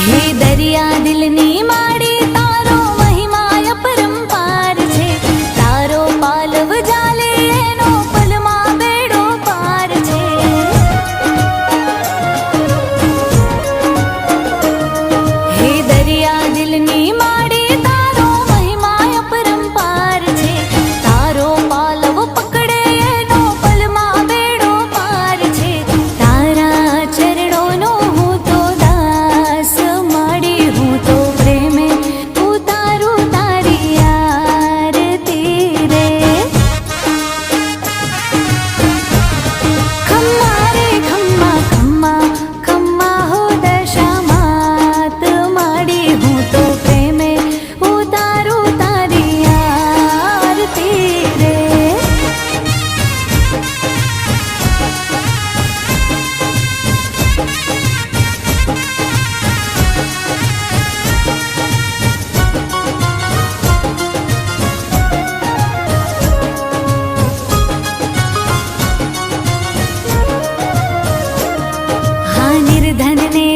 હે દરિયા દિલની માડી તારો મહિમાય પરંપાર છે. તારો પાલવ જાલે એનો પલમાં બેડો પાર છે. હે દરિયા દિલની માડી તારો મહિમાય પરંપાર છે. તારો પાલવ પકડે એનો પલમાં બેડો પાર છે. તારા ચરણોનો હું તો દાસ માડી, હું તો પ્રેમે ઉતારું તારી આરતી રે. ખમ્મા રે ખમ્મા ખમ્મા ખમ્મા હો દશા માત માડી, હું તો પ્રેમે ઉતારું તારી આરતી રે. હા નિર્ધન ને